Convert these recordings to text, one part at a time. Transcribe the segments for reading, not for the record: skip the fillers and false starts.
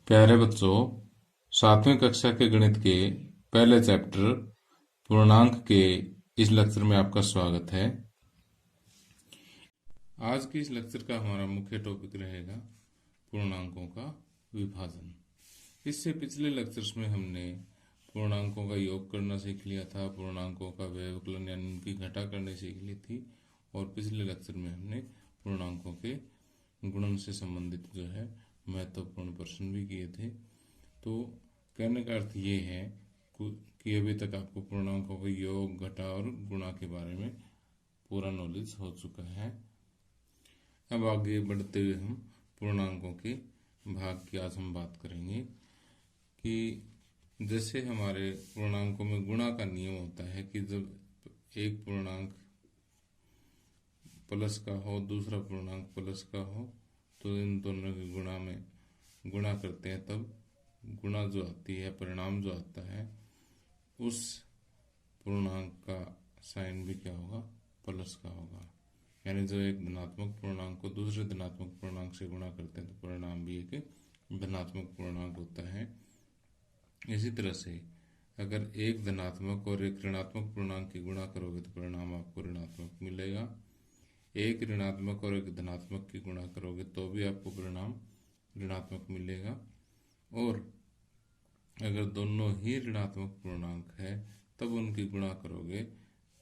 प्यारे बच्चों, 7वीं कक्षा के गणित के पहले चैप्टर पूर्णांक के इस लेक्चर में आपका स्वागत है। आज के इस लेक्चर का हमारा मुख्य टॉपिक रहेगा पूर्णांकों का विभाजन। इससे पिछले लेक्चर्स में हमने पूर्णांकों का योग करना सीख लिया था, पूर्णांकों का व्यवकलन यानी उनकी घटा करनी सीख ली थी, और पिछले लेक्चर में हमने पूर्णांकों के गुणन से संबंधित जो है महत्वपूर्ण प्रश्न भी किए थे। तो कहने का अर्थ ये है कि अभी तक आपको पूर्णांकों के योग, घटा और गुणा के बारे में पूरा नॉलेज हो चुका है। अब आगे बढ़ते हुए हम पूर्णांकों के भाग की आज हम बात करेंगे कि जैसे हमारे पूर्णांकों में गुणा का नियम होता है कि जब एक पूर्णांक प्लस का हो, दूसरा पूर्णांक प्लस का हो, तो इन दोनों के गुणा में गुणा करते हैं, तब गुणा जो आती है, परिणाम जो आता है, उस पूर्णांक का साइन भी क्या होगा, प्लस का होगा। यानी जो एक धनात्मक पूर्णांक को दूसरे धनात्मक पूर्णांक से गुणा करते हैं तो परिणाम भी एक धनात्मक पूर्णांक होता है। इसी तरह से अगर एक धनात्मक और एक ऋणात्मक पूर्णांक की गुणा करोगे तो परिणाम आपको ऋणात्मक मिलेगा। एक ऋणात्मक और एक धनात्मक की गुणा करोगे तो भी आपको परिणाम ऋणात्मक मिलेगा, और अगर दोनों ही ऋणात्मक पूर्णांक है तब उनकी गुणा करोगे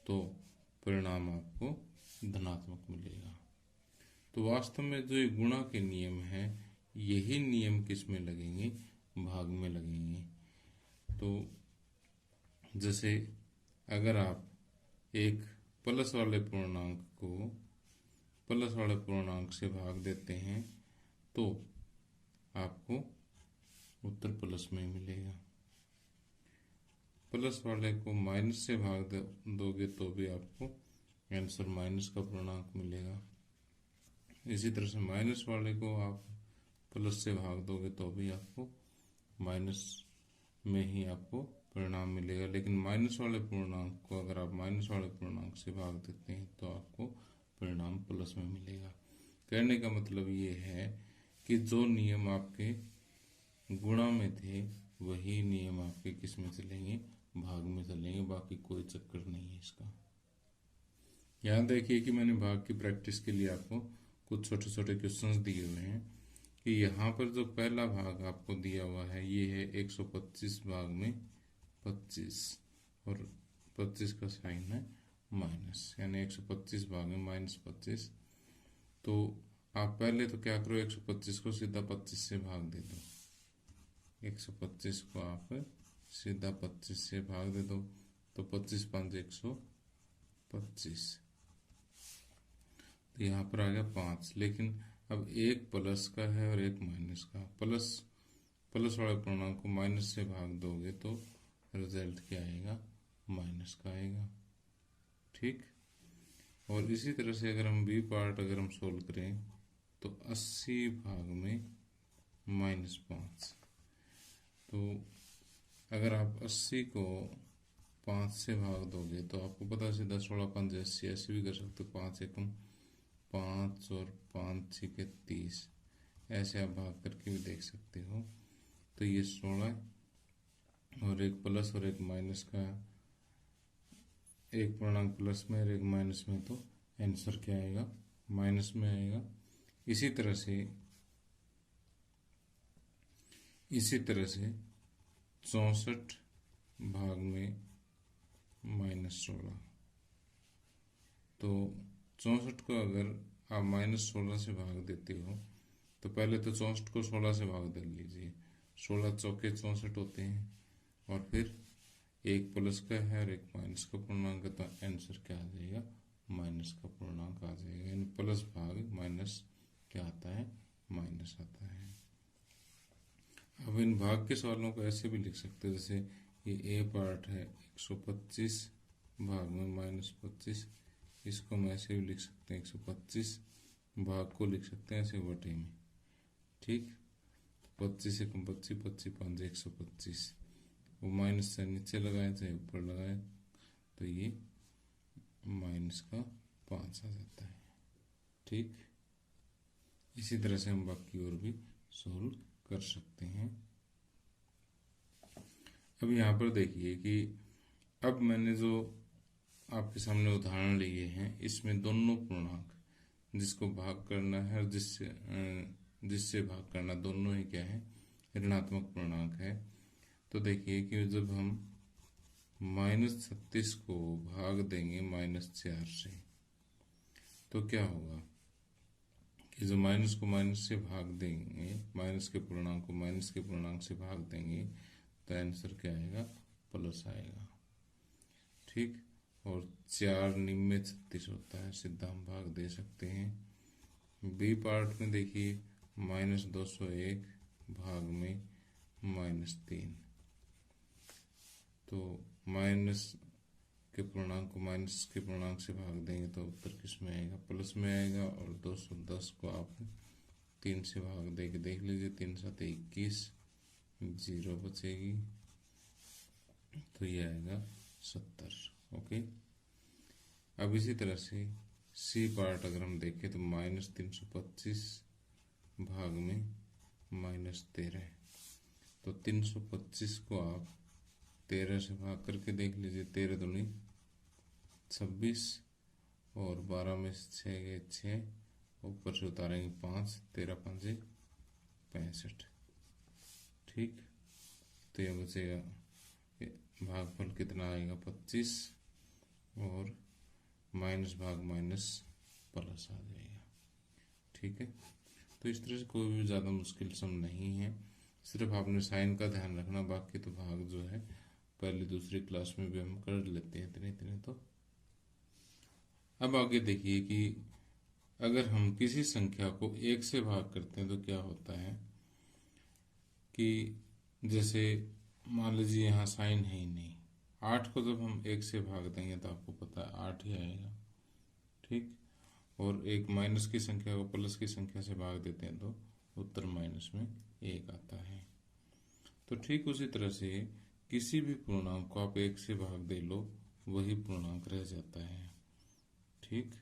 तो परिणाम आपको धनात्मक मिलेगा। तो वास्तव में जो ये गुणा के नियम हैं, यही नियम किस में लगेंगे, भाग में लगेंगे। तो जैसे अगर आप एक प्लस वाले पूर्णांक को प्लस वाले पूर्णांक से भाग देते हैं तो आपको उत्तर प्लस में मिलेगा। प्लस वाले को माइनस से भाग दोगे तो भी आपको आंसर माइनस का पूर्णांक मिलेगा। इसी तरह से माइनस वाले को आप प्लस से भाग दोगे तो भी आपको माइनस में ही आपको परिणाम मिलेगा। लेकिन माइनस वाले पूर्णांक को अगर आप माइनस वाले पूर्णांक से भाग देते हैं तो आपको परिणाम प्लस में मिलेगा। कहने का मतलब ये है कि जो नियम आपके गुणा में थे वही नियम आपके किस में चलेंगे, भाग में चलेंगे। बाकी कोई चक्कर नहीं है इसका। यहाँ देखिए कि मैंने भाग की प्रैक्टिस के लिए आपको कुछ छोटे छोटे क्वेश्चंस दिए हुए हैं कि यहाँ पर जो पहला भाग आपको दिया हुआ है ये है 125 भाग में 25, और 25 का साइन है माइनस, यानी 125 भाग में -25। तो आप पहले तो क्या करो, 125 को सीधा 25 से भाग दे दो। 125 को आप सीधा 25 से भाग दे दो तो 25 5 125, तो यहाँ पर आ गया 5। लेकिन अब एक प्लस का है और एक माइनस का। प्लस वाले पूर्णांक को माइनस से भाग दोगे तो रिजल्ट क्या आएगा, माइनस का आएगा। ठीक। और इसी तरह से अगर हम बी पार्ट अगर हम सोल्व करें तो 80 भाग में -5। तो अगर आप 80 को 5 से भाग दोगे तो आपको पता है सीधा 16 5 80, ऐसे भी कर सकते हो। 5 एकम 5 और 5 6 30, ऐसे आप भाग करके भी देख सकते हो। तो ये 16 और एक प्लस और एक माइनस का, एक पूर्णांक प्लस में और एक माइनस में, तो आंसर क्या आएगा, माइनस में आएगा। इसी तरह से 64 भाग में -16। तो 64 को अगर आप -16 से भाग देते हो तो पहले तो 64 को 16 से भाग दे लीजिए। 16 चौके 64 होते हैं, और फिर एक प्लस का है और एक माइनस का पूर्णांक है, तो आंसर क्या आ जाएगा, माइनस का पूर्णांक आ जाएगा। यानी प्लस भाग माइनस क्या आता है, माइनस आता है। अब इन भाग के सवालों को ऐसे भी लिख सकते हैं, जैसे ये ए पार्ट है 125 भाग में -25, इसको हम ऐसे भी लिख सकते हैं 125 भाग को लिख सकते हैं ऐसे बटे में। ठीक। 25 से 25 25 5 125, वो माइनस से नीचे लगाए चाहे ऊपर लगाए तो ये माइनस का 5 आ जाता है। ठीक। इसी तरह से हम बाकी और भी सोल्व कर सकते हैं। अब यहाँ पर देखिए कि अब मैंने जो आपके सामने उदाहरण लिए हैं, इसमें दोनों पूर्णांक जिसको भाग करना है और जिससे भाग करना, दोनों ही क्या है, ऋणात्मक पूर्णांक है। तो देखिए कि जब हम -36 को भाग देंगे -4 से, तो क्या होगा कि जो माइनस को माइनस से भाग देंगे, माइनस के पूर्णांक को माइनस के पूर्णांक से भाग देंगे, तो आंसर क्या आएगा, प्लस आएगा। ठीक, और 4 निम्न 36 होता है, सीधा हम भाग दे सकते हैं। बी पार्ट में देखिए -201 भाग में -3, तो माइनस के पूर्णांक को माइनस के पूर्णांक से भाग देंगे तो उत्तर किस में आएगा, प्लस में आएगा। और 210 को आप 3 से भाग दे के देख लीजिए, 3 7 21, 0 बचेगी, तो ये आएगा 70। ओके, अब इसी तरह से सी पार्ट अगर हम देखें तो -325 भाग में -13, तो 325 को आप 13 से भाग करके देख लीजिए, 13 दूनी 26 और 12 में से 6 गए 6, ऊपर से उतारेंगे 5, 13 5 65। ठीक, तो यह बचेगा, भागफल कितना आएगा 25, और माइनस भाग माइनस प्लस आ जाएगा। ठीक है, तो इस तरह से कोई भी ज़्यादा मुश्किल सम नहीं है, सिर्फ आपने साइन का ध्यान रखना, बाकी तो भाग जो है पहली दूसरी क्लास में भी हम कर लेते हैं इतने इतने। तो अब आगे देखिए कि अगर हम किसी संख्या को 1 से भाग करते हैं तो क्या होता है कि जैसे मान लीजिए यहाँ साइन है ही नहीं, 8 को जब हम 1 से भाग देंगे तो आपको पता है 8 ही आएगा। ठीक, और एक माइनस की संख्या को प्लस की संख्या से भाग देते हैं तो उत्तर माइनस में 1 आता है। तो ठीक उसी तरह से किसी भी पूर्णांक को आप 1 से भाग दे लो, वही पूर्णांक रह जाता है। ठीक,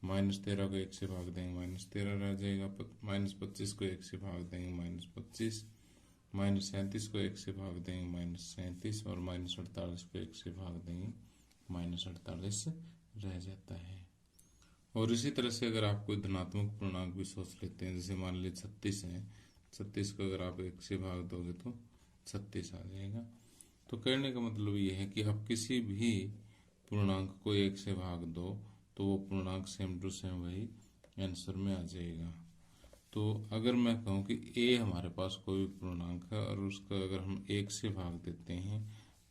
-13 को 1 से भाग देंगे -13 रह जाएगा, -25 को 1 से भाग देंगे -25, -37 को 1 से भाग देंगे -37, और -48 को 1 से भाग देंगे -48 रह जाता है। और इसी तरह से अगर आप कोई धनात्मक पूर्णांक भी सोच लेते हैं, जैसे मान लीजिए 36 है, 36 को अगर आप 1 से भाग दोगे तो 36 आ जाएगा। तो कहने का मतलब ये है कि आप किसी भी पूर्णांक को 1 से भाग दो तो वो पूर्णांक सेम टू सेम वही आंसर में आ जाएगा। तो अगर मैं कहूँ कि a हमारे पास कोई पूर्णांक है और उसका अगर हम 1 से भाग देते हैं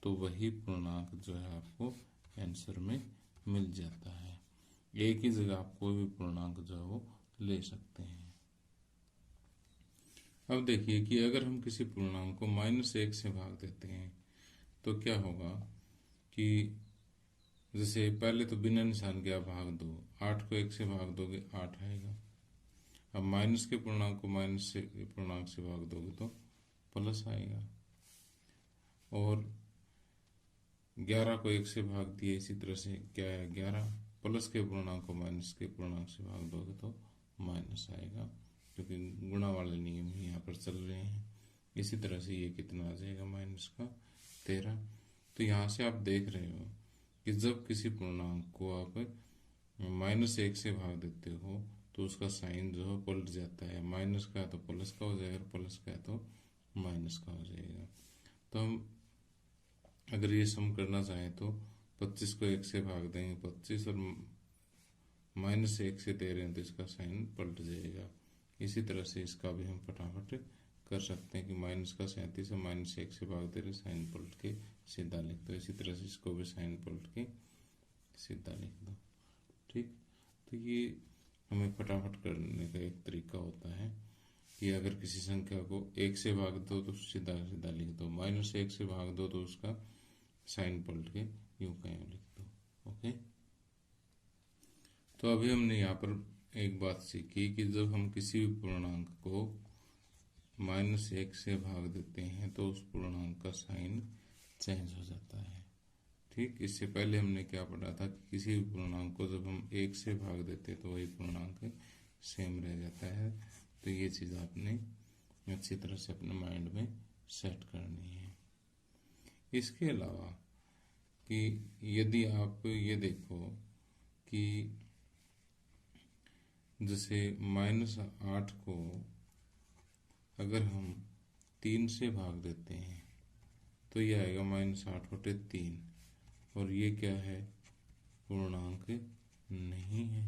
तो वही पूर्णांक जो है आपको आंसर में मिल जाता है। a की जगह आप कोई भी पूर्णांक जो है वो ले सकते हैं। अब देखिए कि अगर हम किसी पूर्णांक को -1 से भाग देते हैं तो क्या होगा कि जैसे पहले तो बिना निशान के आप भाग दो, 8 को 1 से भाग दोगे 8 आएगा। अब माइनस के पूर्णांक को माइनस से पूर्णांक से भाग दोगे तो प्लस आएगा, और 11 को 1 से भाग दिए, इसी तरह से क्या है 11, प्लस के पूर्णांक को माइनस के पूर्णांक से भाग दोगे तो माइनस आएगा, क्योंकि गुणा वाले नियम ही यहाँ पर चल रहे हैं। इसी तरह से ये कितना आ जाएगा -13। तो यहाँ से आप देख रहे हो कि जब किसी पूर्णांक को आप -1 से भाग देते हो तो उसका साइन जो है पलट जाता है, माइनस का है तो प्लस का हो जाएगा, प्लस का है तो माइनस का हो जाएगा। तो हम अगर ये सम करना चाहें तो 25 को 1 से भाग देंगे 25, और -1 से दे रहे हैं तो इसका साइन पलट जाएगा। इसी तरह से इसका भी हम फटाफट कर सकते हैं कि माइनस का 37 है, -1 से भाग दे रहे, साइन पलट के सीधा लिख दो। इसी तरह से इसको भी साइन पलट के सीधा लिख दो। ठीक, तो ये हमें फटाफट करने का एक तरीका होता है कि अगर किसी संख्या को 1 से भाग दो तो सीधा सीधा लिख दो, -1 से भाग दो तो उसका साइन पलट के यूं का यूं लिख दो। ओके, तो अभी हमने यहाँ पर एक बात सीखी कि जब हम किसी भी पूर्णांक को -1 से भाग देते हैं तो उस पूर्णांक का साइन चेंज हो जाता है। ठीक, इससे पहले हमने क्या पढ़ा था कि किसी भी पूर्णांक को जब हम 1 से भाग देते हैं तो वही पूर्णांक सेम रह जाता है। तो ये चीज़ आपने अच्छी तरह से अपने माइंड में सेट करनी है। इसके अलावा कि यदि आप ये देखो कि जैसे -8 को अगर हम 3 से भाग देते हैं तो ये आएगा -8/3, और ये क्या है, पूर्णांक नहीं है।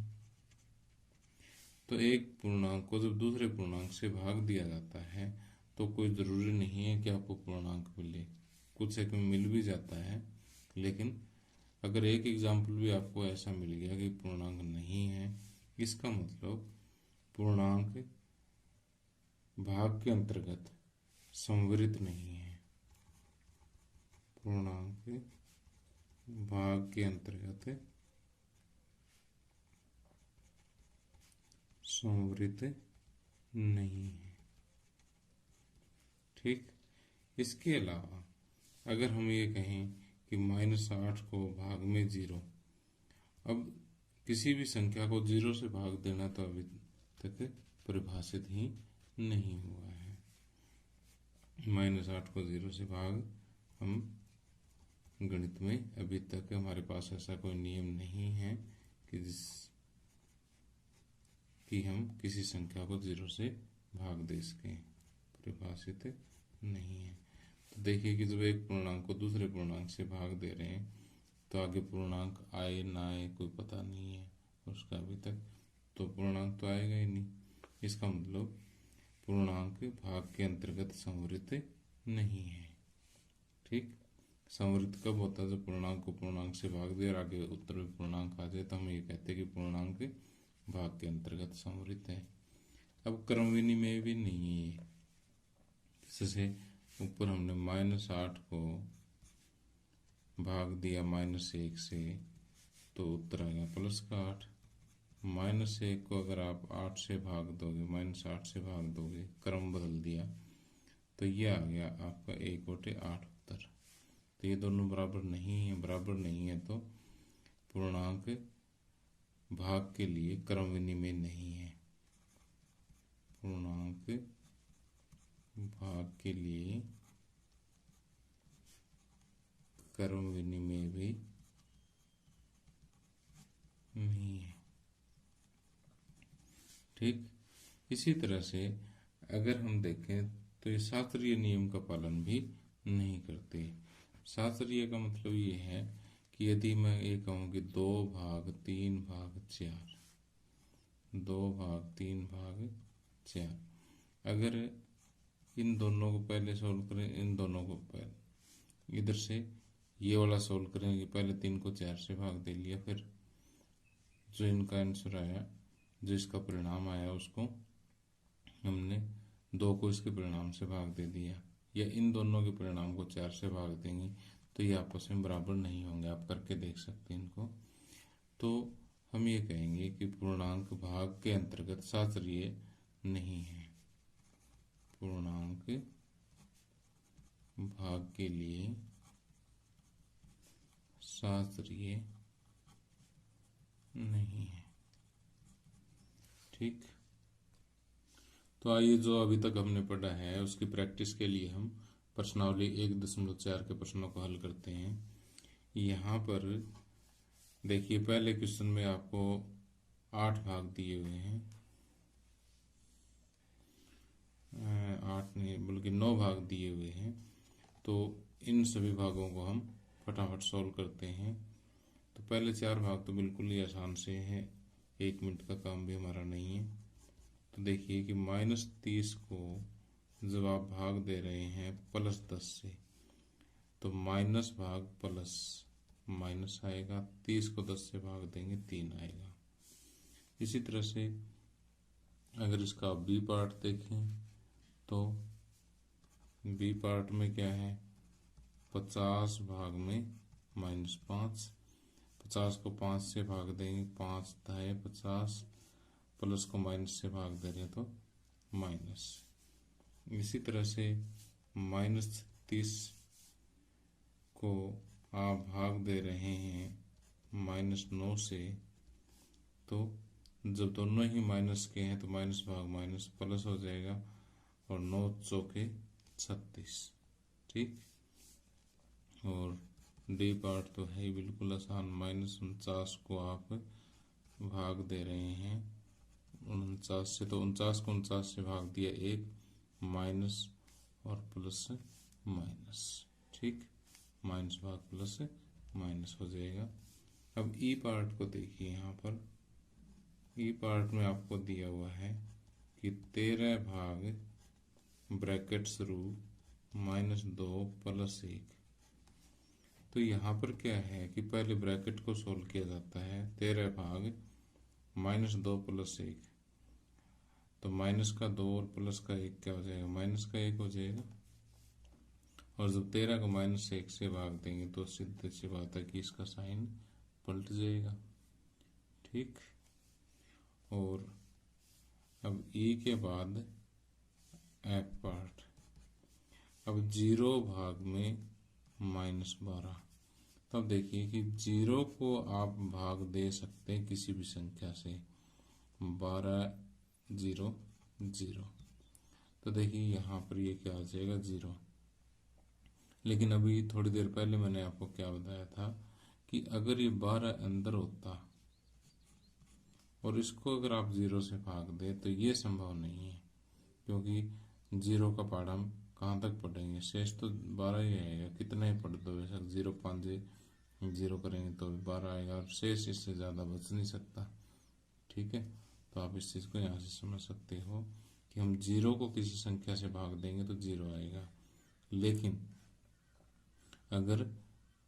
तो एक पूर्णांक को जब दूसरे पूर्णांक से भाग दिया जाता है तो कोई ज़रूरी नहीं है कि आपको पूर्णांक मिले, कुछ एक में मिल भी जाता है, लेकिन अगर एक एग्जाम्पल भी आपको ऐसा मिल गया कि पूर्णांक नहीं है, इसका मतलब पूर्णांक भाग के अंतर्गत संवरित नहीं है। पूर्णांक भाग के अंतर्गत संवरित नहीं है। ठीक। इसके अलावा अगर हम ये कहें कि -8 को भाग में 0, अब किसी भी संख्या को 0 से भाग देना तो अभी तक परिभाषित ही नहीं हुआ है। -8 को 0 से भाग हम गणित में अभी तक हमारे पास ऐसा कोई नियम नहीं है कि हम किसी संख्या को 0 से भाग दे सकें, परिभाषित नहीं है। तो देखिए कि जब एक पूर्णांक को दूसरे पूर्णांक से भाग दे रहे हैं तो आगे पूर्णांक आए ना आए कोई पता नहीं है उसका अभी तक, तो पूर्णांक तो आएगा ही नहीं। इसका मतलब पूर्णांक भाग के अंतर्गत संवरित नहीं है। ठीक। संवरित कब होता है, जब पूर्णांक को पूर्णांक से भाग दे और आगे उत्तर में पूर्णांक आ जाए तो हम ये कहते हैं कि पूर्णांक भाग के अंतर्गत संवरित है। अब क्रम विनिमय भी नहीं है। जैसे ऊपर हमने -8 को भाग दिया -1 से तो उत्तर आ गया +8। -1 को अगर आप 8 से भाग दोगे, -8 से भाग दोगे, क्रम बदल दिया तो ये आ गया आपका 1/8 उत्तर। तो ये दोनों बराबर नहीं है। बराबर नहीं है तो पूर्णांक भाग के लिए क्रम विनिमय नहीं है। पूर्णांक भाग के लिए क्रम विनिमय भी नहीं है। ठीक। इसी तरह से अगर हम देखें तो ये शास्त्रीय नियम का पालन भी नहीं करते। शास्त्रीय का मतलब ये है कि यदि मैं ये कहूँ कि 2 भाग 3 भाग 4, 2 भाग 3 भाग 4, अगर इन दोनों को पहले सोल्व करें, इन दोनों को पहले इधर से ये वाला सोल्व करें कि पहले 3 को 4 से भाग दे लिया, फिर जो इनका आंसर आया, जो इसका परिणाम आया, उसको हमने 2 को इसके परिणाम से भाग दे दिया, या इन दोनों के परिणाम को 4 से भाग देंगे तो ये आपस में बराबर नहीं होंगे। आप करके देख सकते हैं इनको। तो हम ये कहेंगे कि पूर्णांक भाग के अंतर्गत शास्त्रीय नहीं है। पूर्णांक भाग के लिए शास्त्रीय नहीं है। ठीक। तो आइए जो अभी तक हमने पढ़ा है उसकी प्रैक्टिस के लिए हम प्रश्नावली 1.4 के प्रश्नों को हल करते हैं। यहाँ पर देखिए पहले क्वेश्चन में आपको 8 भाग दिए हुए हैं, 8 नहीं बल्कि 9 भाग दिए हुए हैं। तो इन सभी भागों को हम फटाफट सॉल्व करते हैं। तो पहले 4 भाग तो बिल्कुल ही आसान से हैं, 1 मिनट का काम भी हमारा नहीं है। तो देखिए कि -30 को जब आप भाग दे रहे हैं +10 से तो माइनस भाग प्लस माइनस आएगा, 30 को 10 से भाग देंगे 3 आएगा। इसी तरह से अगर इसका बी पार्ट देखें तो बी पार्ट में क्या है, 50 भाग में -5, 50 को 5 से भाग देंगे, 5 है 50, प्लस को माइनस से भाग दे रहे तो माइनस। इसी तरह से -30 को आप भाग दे रहे हैं -9 से, तो जब दोनों ही माइनस के हैं तो माइनस भाग माइनस प्लस हो जाएगा, और 9 चौके 36। ठीक, और डी पार्ट तो है ही बिल्कुल आसान। -49 को आप भाग दे रहे हैं 49 से, तो 49 को 49 से भाग दिया 1, माइनस और प्लस माइनस। ठीक, माइनस भाग प्लस माइनस हो जाएगा। अब ई पार्ट को देखिए, यहाँ पर ई पार्ट में आपको दिया हुआ है कि 13 भाग ब्रैकेट शुरू -2 + 1। तो यहाँ पर क्या है कि पहले ब्रैकेट को सोल्व किया जाता है। 13 भाग -2 + 1, तो माइनस का 2 और प्लस का 1 क्या हो जाएगा, माइनस का 1 हो जाएगा। और जब 13 को -1 से भाग देंगे तो सीधे सी बात है कि इसका साइन पलट जाएगा। ठीक, और अब ई के बाद एफ पार्ट। अब 0 भाग में -12। तब देखिए कि 0 को आप भाग दे सकते हैं किसी भी संख्या से, 12 0 0। तो देखिए यहाँ पर ये क्या आ जाएगा, 0। लेकिन अभी थोड़ी देर पहले मैंने आपको क्या बताया था कि अगर ये 12 अंदर होता और इसको अगर आप 0 से भाग दे तो ये संभव नहीं है, क्योंकि 0 का पार्ट हम कहाँ तक पढ़ेंगे, शेष तो 12 ही आएगा। कितना ही पढ़ दो, बेशक 0 5 0 करेंगे तो भी 12 आएगा, और शेष इससे ज़्यादा बच नहीं सकता। ठीक है, तो आप इस चीज़ को यहाँ से समझ सकते हो कि हम 0 को किसी संख्या से भाग देंगे तो 0 आएगा। लेकिन अगर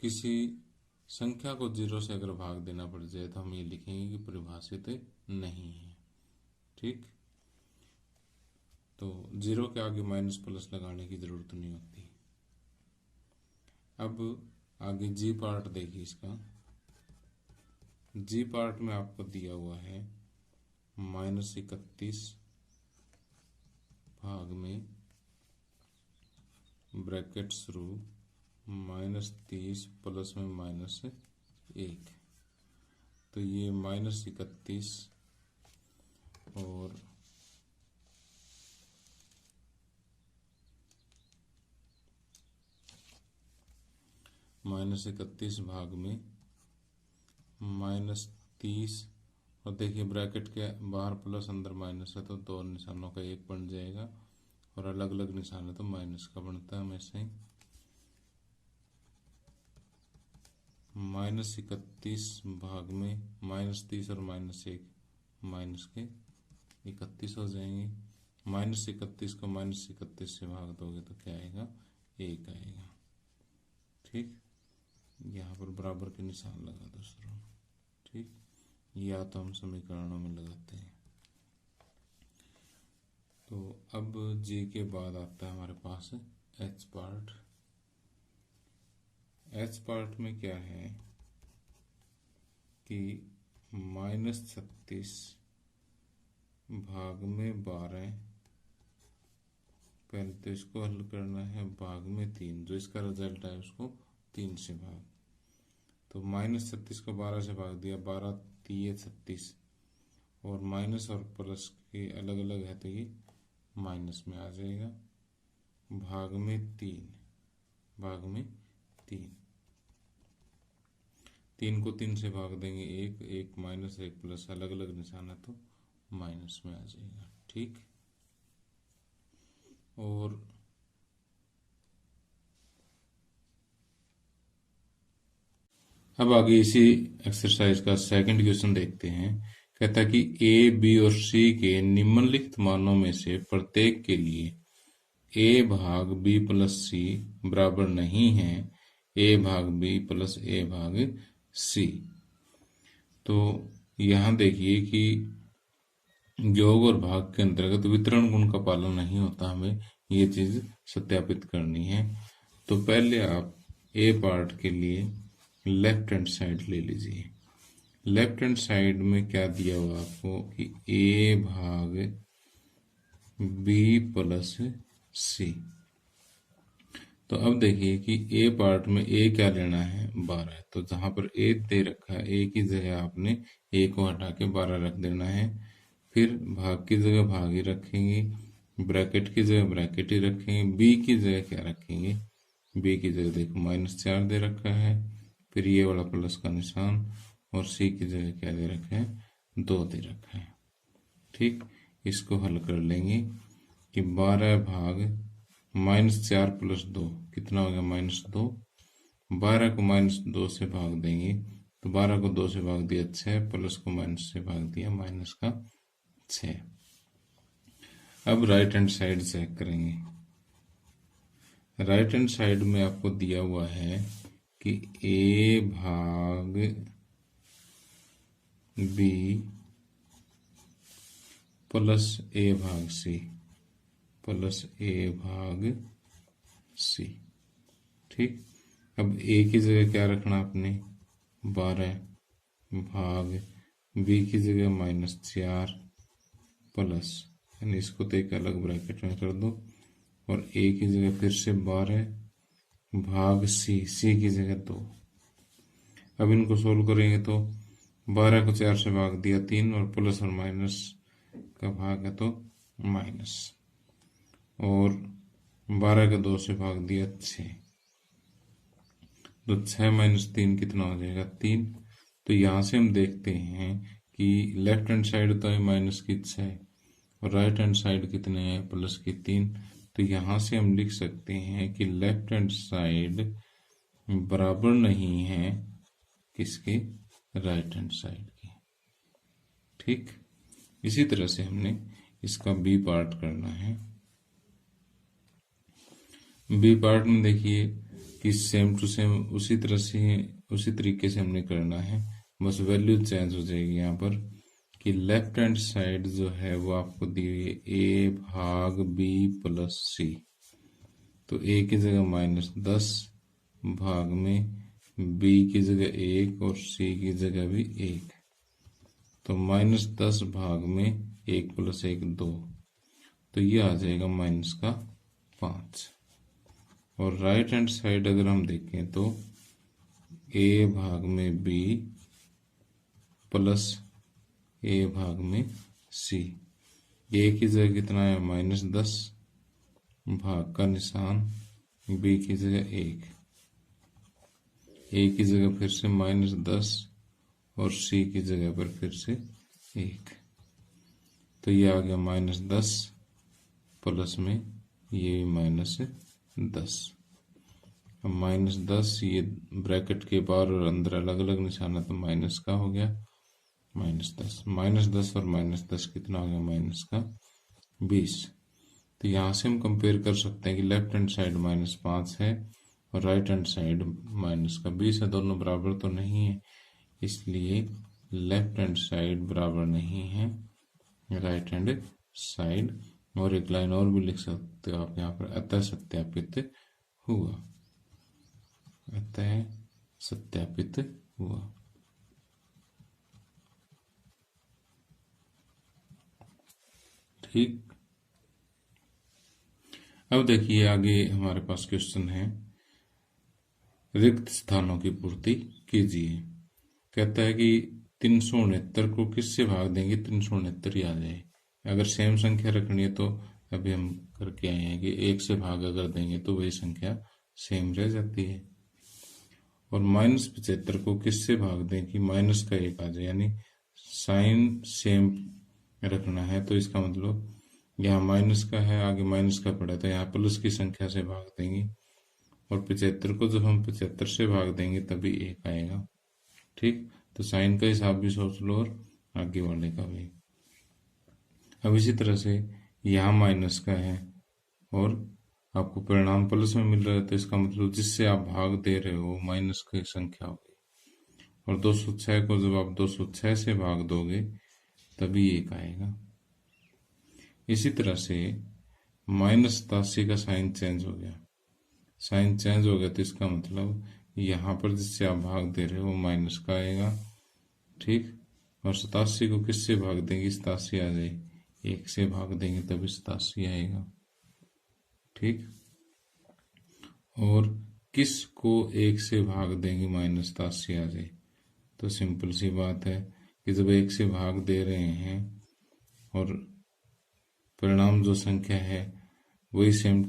किसी संख्या को 0 से अगर भाग देना पड़ जाए तो हम ये लिखेंगे कि परिभाषित नहीं है। ठीक, तो 0 के आगे माइनस प्लस लगाने की जरूरत नहीं होती। अब आगे जी पार्ट देखिए इसका। जी पार्ट में आपको दिया हुआ है -31 भाग में ब्रैकेट शुरू -30 प्लस में -1। तो ये -31 और -31 भाग में -30, और देखिए ब्रैकेट के बाहर प्लस अंदर माइनस है तो दो निशानों का एक बन जाएगा, और अलग अलग निशान है तो माइनस का बनता है हमेशा ही। -31 भाग में -30 और -1 माइनस के 31 हो जाएंगे। -31 को -31 से भाग दोगे तो क्या आएगा, 1 आएगा। ठीक, यहाँ पर बराबर के निशान लगा दो शुरू। ठीक, या तो हम समीकरणों में लगाते हैं। तो अब जी के बाद आता है हमारे पास एच पार्ट। एच पार्ट में क्या है कि -36 भाग में 12, पहले तो इसको हल करना है, भाग में 3, जो इसका रिजल्ट है उसको 3 से भाग। तो -36 को 12 से भाग दिया, 12 3 36, और माइनस और प्लस के अलग अलग है तो ये माइनस में आ जाएगा। भाग में 3, भाग में 3 को 3 से भाग देंगे 1, 1 माइनस 1 प्लस, अलग अलग निशान है तो माइनस में आ जाएगा। ठीक, और अब आगे इसी एक्सरसाइज का सेकंड क्वेश्चन देखते हैं। कहता है कि ए, बी और सी के निम्नलिखित मानों में से प्रत्येक के लिए ए भाग बी प्लस सी बराबर नहीं है ए भाग बी प्लस ए भाग सी। तो यहाँ देखिए कि योग और भाग के अंतर्गत वितरण गुण का पालन नहीं होता, हमें ये चीज सत्यापित करनी है। तो पहले आप ए पार्ट के लिए लेफ्ट हैंड साइड ले लीजिए। लेफ्ट हैंड साइड में क्या दिया हुआ आपको कि ए भाग बी प्लस सी। तो अब देखिए कि ए पार्ट में ए क्या लेना है, 12। तो जहां पर ए दे रखा है, ए की जगह आपने ए को हटा के 12 रख देना है। फिर भाग की जगह भाग ही रखेंगे, ब्रैकेट की जगह ब्रैकेट ही रखेंगे, बी की जगह क्या रखेंगे, बी की जगह देखो -4 दे रखा है, फिर ये वाला प्लस का निशान, और सी की जगह क्या दे रखा है, 2 दे रखा है। ठीक, इसको हल कर लेंगे कि 12 भाग -4 + 2 कितना हो गया, -2। 12 को -2 से भाग देंगे तो 12 को 2 से भाग दिया 6, प्लस को माइनस से भाग दिया -6। अब राइट हैंड साइड चेक करेंगे। राइट हैंड साइड में आपको दिया हुआ है कि a भाग b प्लस a भाग c प्लस a भाग c। ठीक, अब a की जगह क्या रखना आपने, 12 भाग b की जगह -4 प्लस, यानी इसको तो एक अलग ब्रैकेट में कर दो, और a की जगह फिर से 12 भाग c की जगह 2। अब इनको सोल्व करेंगे तो 12 को 4 से भाग दिया 3, और प्लस और माइनस का भाग है तो माइनस, और 12 के 2 से भाग दिया 6, तो 6 - 3 कितना हो जाएगा, 3। तो यहाँ से हम देखते हैं कि लेफ्ट हैंड साइड तो है -6 और राइट हैंड साइड कितने हैं, +3। तो यहाँ से हम लिख सकते हैं कि लेफ्ट हैंड साइड बराबर नहीं है किसके, राइट हैंड साइड के। ठीक, इसी तरह से हमने इसका बी पार्ट करना है। बी पार्ट में देखिए कि सेम टू सेम उसी तरीके से हमने करना है, बस वैल्यू चेंज हो जाएगी यहाँ पर कि लेफ्ट हैंड साइड जो है वो आपको दी हुई है a भाग b प्लस c। तो a की जगह -10 भाग में b की जगह 1 और c की जगह भी 1, तो -10 भाग में 1 + 1 2, तो ये आ जाएगा -5। और राइट हैंड साइड अगर हम देखें तो a भाग में b प्लस a भाग में c, a की जगह कितना है, -10 भाग का निशान, b की जगह 1, a की जगह फिर से -10 और c की जगह पर फिर से 1, तो ये आ गया -10 प्लस में ये -10। अब -10 ये ब्रैकेट के बाहर और अंदर अलग अलग निशान है तो माइनस का हो गया, -10 -10 और -10 कितना हो गया, -20। तो यहाँ से हम कंपेयर कर सकते हैं कि लेफ्ट हैंड साइड -5 है और राइट हैंड साइड -20 है, दोनों बराबर तो नहीं है, इसलिए लेफ्ट हैंड साइड बराबर नहीं है राइट हैंड साइड। और एक लाइन और भी लिख सकते हो आप यहाँ पर, अतः सत्यापित हुआ, अतः सत्यापित हुआ। ठीक, अब देखिए आगे हमारे पास क्वेश्चन है, रिक्त स्थानों की पूर्ति कीजिए। कहता है कि 369 को किससे भाग देंगे, 369 ही आ जाए। अगर सेम संख्या रखनी है तो अभी हम करके आए हैं कि 1 से भाग अगर देंगे तो वही संख्या सेम रह जाती है। और -75 को किससे भाग दें कि -1 आ जाए, यानी साइन सेम रखना है, तो इसका मतलब यहाँ माइनस का है, आगे माइनस का पड़ा तो यहाँ प्लस की संख्या से भाग देंगे, और 75 को जब हम 75 से भाग देंगे तभी 1 आएगा। ठीक, तो साइन का हिसाब भी सोच लो और आगे वाले का भी। अब इसी तरह से यहाँ माइनस का है और आपको परिणाम प्लस में मिल रहा है, तो इसका मतलब जिससे आप भाग दे रहे हो माइनस की संख्या होगी, और 206 को जब आप 206 से भाग दोगे तभी 1 आएगा। इसी तरह से -87 का साइन चेंज हो गया, साइन चेंज हो गया तो इसका मतलब यहाँ पर जिससे आप भाग दे रहे हो माइनस का आएगा। ठीक, और 87 को किससे भाग देंगे, 87 आ जाए, 1 से भाग देंगे तभी 87 आएगा। ठीक, और किस को 1 से भाग देंगे -87 आ जाए, तो सिंपल सी बात है कि जब 1 से भाग दे रहे हैं और परिणाम जो संख्या है वही सेम,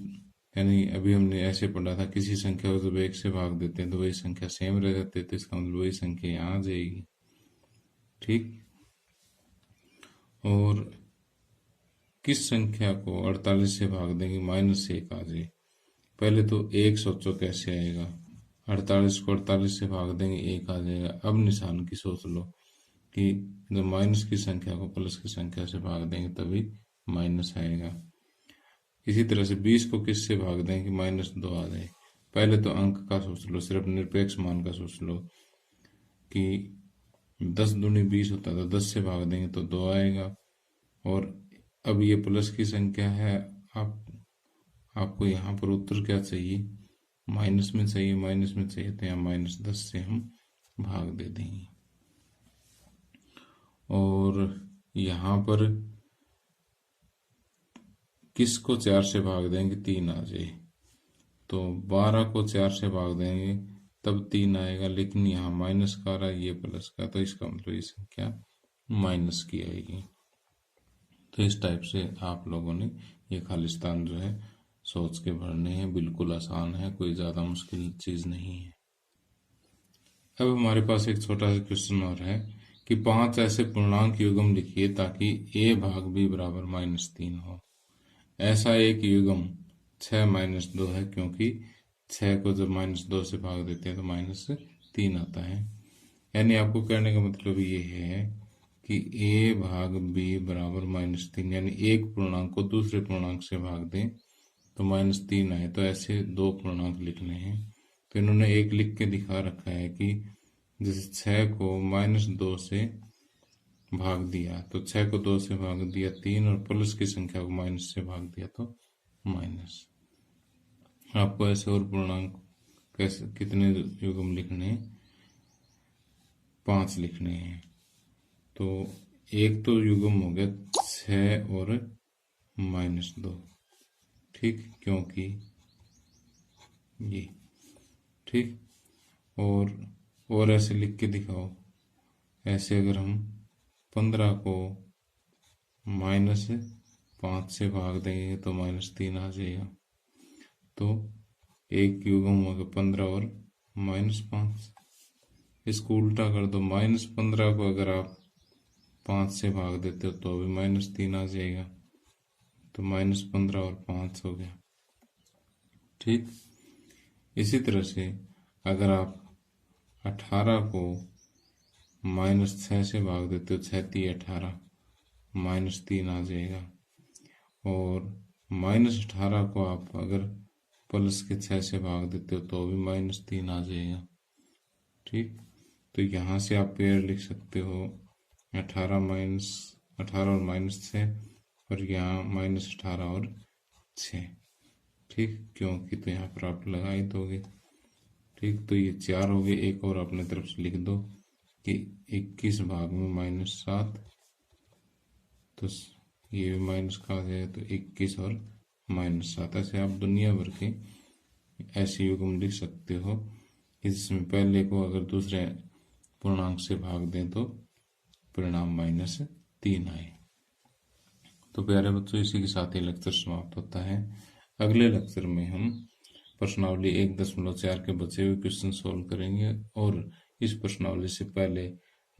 यानी अभी हमने ऐसे पढ़ा था किसी संख्या को जब 1 से भाग देते हैं तो वही संख्या सेम रह जाती है, तो इसका मतलब वही संख्या यहाँ आ जाएगी। ठीक। और किस संख्या को 48 से भाग देंगे -1 आ जाए। पहले तो 1 सोचो कैसे आएगा, 48 को 48 से भाग देंगे 1 आ जाएगा। अब निशान की सोच लो कि जब माइनस की संख्या को प्लस की संख्या से भाग देंगे तभी माइनस आएगा। इसी तरह से 20 को किससे भाग दें कि -2 आ जाए। पहले तो अंक का सोच लो, सिर्फ निरपेक्ष मान का सोच लो कि 10 दूनी 20 होता है तो 10 से भाग देंगे तो 2 आएगा। और अब ये प्लस की संख्या है, आपको यहाँ पर उत्तर क्या चाहिए, माइनस में चाहिए, माइनस में चाहिए तो यहाँ -10 से हम भाग दे देंगे। और यहाँ पर किस को 4 से भाग देंगे 3 आ जाए, तो 12 को 4 से भाग देंगे तब 3 आएगा, लेकिन यहाँ माइनस का आ रहा है, ये प्लस का, तो इसका मतलब ये संख्या माइनस की आएगी। तो इस टाइप से आप लोगों ने ये खालिस्तान जो है सोच के भरने हैं, बिल्कुल आसान है, कोई ज़्यादा मुश्किल चीज़ नहीं है। अब हमारे पास एक छोटा सा क्वेश्चन और है कि 5 ऐसे पूर्णांक युग्म लिखिए ताकि a भाग b बराबर -3 हो। ऐसा एक युग्म 6 - 2 है, क्योंकि 6 को जब -2 से भाग देते हैं तो -3 आता है। यानी आपको कहने का मतलब ये है कि a भाग b बराबर -3, यानी एक पूर्णांक को दूसरे पूर्णांक से भाग दें तो -3 आए। तो ऐसे 2 पूर्णांक लिखने हैं। तो इन्होंने एक लिख के दिखा रखा है कि जैसे 6 को -2 से भाग दिया तो 6 को 2 से भाग दिया 3, और प्लस की संख्या को माइनस से भाग दिया तो माइनस। आपको ऐसे और पूर्णांक कैसे, कितने युग्म लिखने हैं, 5 लिखने हैं। तो एक तो युग्म हो गया 6 और -2, ठीक, क्योंकि ये ठीक। और ऐसे लिख के दिखाओ, ऐसे अगर हम 15 को -5 से भाग देंगे तो -3 आ जाएगा। तो एक युग्म होगा 15 और -5। इसको उल्टा कर दो, -15 को अगर आप 5 से भाग देते हो तो भी -3 आ जाएगा। तो -15 और 5 हो गया, ठीक। इसी तरह से अगर आप 18 को -6 से भाग देते हो, 6 × 18, -3 आ जाएगा। और -18 को आप अगर प्लस के 6 से भाग देते हो तो भी -3 आ जाएगा, ठीक। तो यहाँ से आप पेयर लिख सकते हो 18 और -6, और यहाँ -18 और 6, ठीक, क्योंकि तो यहाँ पर आप लगा ही दोगे, ठीक। तो ये 4 हो गए। एक और अपने तरफ से लिख दो कि 21 भाग में -7, तो ये भी माइनस का आ जाएगा, तो 21 और -7। ऐसे आप दुनिया भर के ऐसे युग्म लिख सकते हो कि जिसमें पहले को अगर दूसरे पूर्णांक से भाग दें तो परिणाम -3 आए। तो प्यारे बच्चों, इसी के साथ ही लेक्चर समाप्त होता है। अगले लेक्चर में हम प्रश्नावली 1.4 के बचे हुए क्वेश्चन सोल्व करेंगे, और इस प्रश्नावली से पहले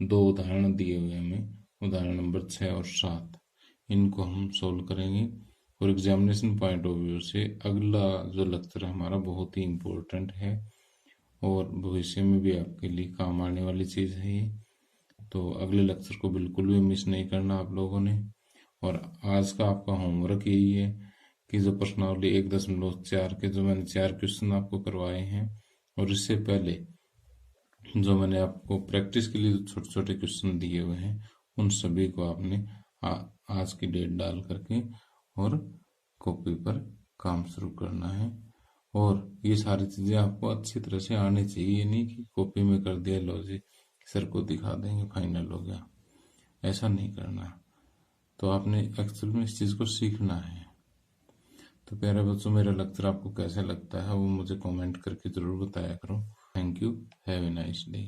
2 उदाहरण दिए हुए हमें, उदाहरण नंबर 6 और 7, इनको हम सोल्व करेंगे। और एग्जामिनेशन पॉइंट ऑफ व्यू से अगला जो लेक्चर है हमारा बहुत ही इम्पोर्टेंट है, और भविष्य में भी आपके लिए काम आने वाली चीज़ है ये। तो अगले लेक्चर को बिल्कुल भी मिस नहीं करना आप लोगों ने। और आज का आपका होमवर्क यही है कि जो प्रश्नावली 1.4 के जो मैंने 4 क्वेश्चन आपको करवाए हैं, और इससे पहले जो मैंने आपको प्रैक्टिस के लिए छोटे छोटे क्वेश्चन दिए हुए हैं, उन सभी को आपने आज की डेट डाल करके और कॉपी पर काम शुरू करना है। और ये सारी चीज़ें आपको अच्छी तरह से आनी चाहिए, नहीं कि कॉपी में कर दिया लो जी सर को दिखा देंगे फाइनल हो गया, ऐसा नहीं करना। तो आपने एक्चुअल में इस चीज़ को सीखना है। तो प्यारे बच्चों, मेरा लेक्चर आपको कैसा लगता है वो मुझे कमेंट करके ज़रूर बताया करो। Thank you, have a nice day.